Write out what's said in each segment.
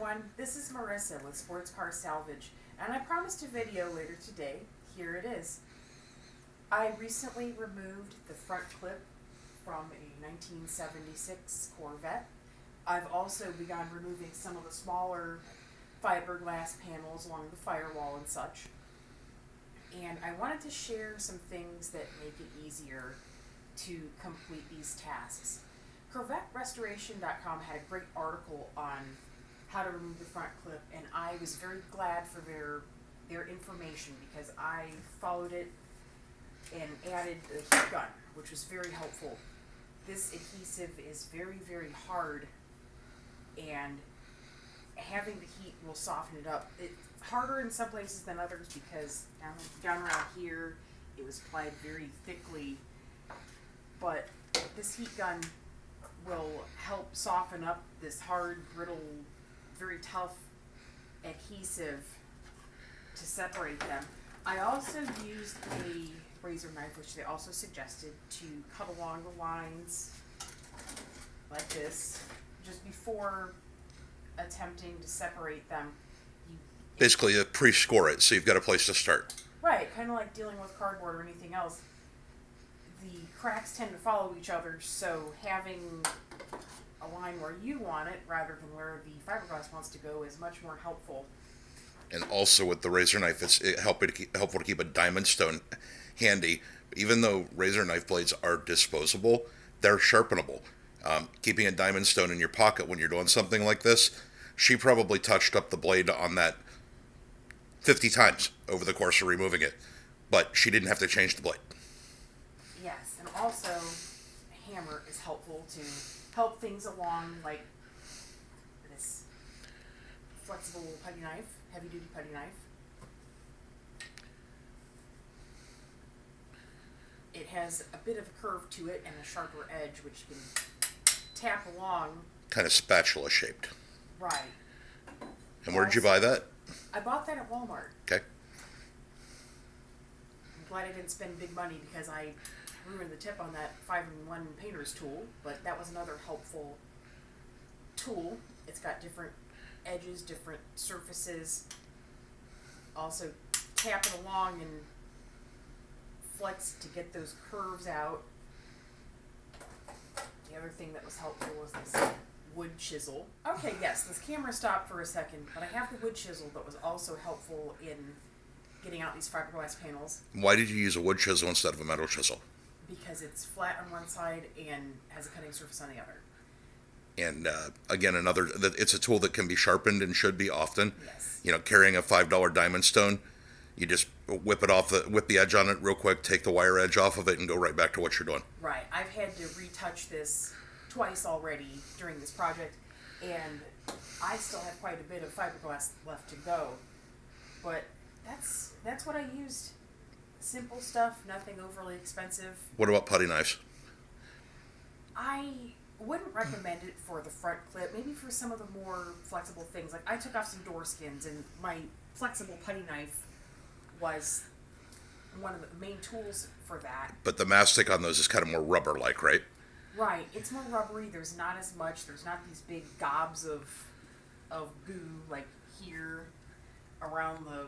everyone, this is Marissa with Sports Car Salvage, and I promised a video later today. Here it is. I recently removed the front clip from a 1976 Corvette. I've also begun removing some of the smaller fiberglass panels along the firewall and such. And I wanted to share some things that make it easier to complete these tasks. CorvetteRestoration.com had a great article on how to remove the front clip, and I was very glad for their information because I followed it and added the heat gun, which was very helpful. This adhesive is very, very hard, and having the heat will soften it up. It's harder in some places than others because down around here it was applied very thickly, but this heat gun will help soften up this hard, brittle, very tough adhesive to separate them. I also used a razor knife, which they also suggested, to cut along the lines like this just before attempting to separate them. Basically, pre-score it so you've got a place to start. Right, kind of like dealing with cardboard or anything else. The cracks tend to follow each other, so having a line where you want it rather than where the fiberglass wants to go is much more helpful. And also with the razor knife, it's helpful to keep a diamond stone handy. Even though razor knife blades are disposable, they're sharpenable. Keeping a diamond stone in your pocket when you're doing something like this, she probably touched up the blade on that 50 times over the course of removing it, but she didn't have to change the blade. Yes, and also a hammer is helpful to help things along, like this flexible putty knife, heavy duty putty knife. It has a bit of a curve to it and a sharper edge, which you can tap along. Kind of spatula shaped. Right. And where did you buy that? I bought that at Walmart. Okay. I'm glad I didn't spend big money because I ruined the tip on that 5-in-1 painter's tool, but that was another helpful tool. It's got different edges, different surfaces. Also tap it along and flex to get those curves out. The other thing that was helpful was this wood chisel. Okay, yes, this camera stopped for a second, but I have the wood chisel that was also helpful in getting out these fiberglass panels. Why did you use a wood chisel instead of a metal chisel? Because it's flat on one side and has a cutting surface on the other. And again, it's a tool that can be sharpened and should be often. Yes. You know, carrying a $5 diamond stone, you just whip the edge on it real quick, take the wire edge off of it, and go right back to what you're doing. Right. I've had to retouch this twice already during this project, and I still have quite a bit of fiberglass left to go. But that's what I used. Simple stuff, nothing overly expensive. What about putty knives? I wouldn't recommend it for the front clip. Maybe for some of the more flexible things. Like I took off some door skins, and my flexible putty knife was one of the main tools for that. But the mastic on those is kind of more rubber-like, right? Right. It's more rubbery. There's not as much. There's not these big gobs of goo like here around the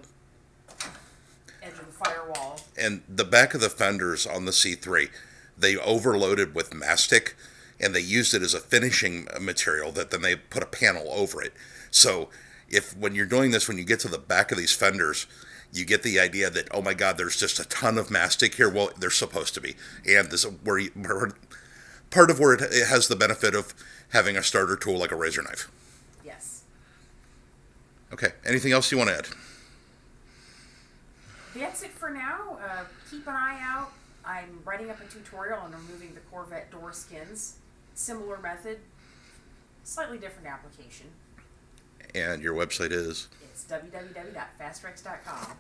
edge of the firewall. And the back of the fenders on the C3, they overloaded with mastic, and they used it as a finishing material that then they put a panel over it. So when you're doing this, when you get to the back of these fenders, you get the idea that, oh my God, there's just a ton of mastic here. Well, there's supposed to be. And this is part of where it has the benefit of having a starter tool like a razor knife. Yes. Okay. Anything else you want to add? That's it for now. Keep an eye out. I'm writing up a tutorial on removing the Corvette door skins. Similar method, slightly different application. And your website is? It's www.fastrex.com.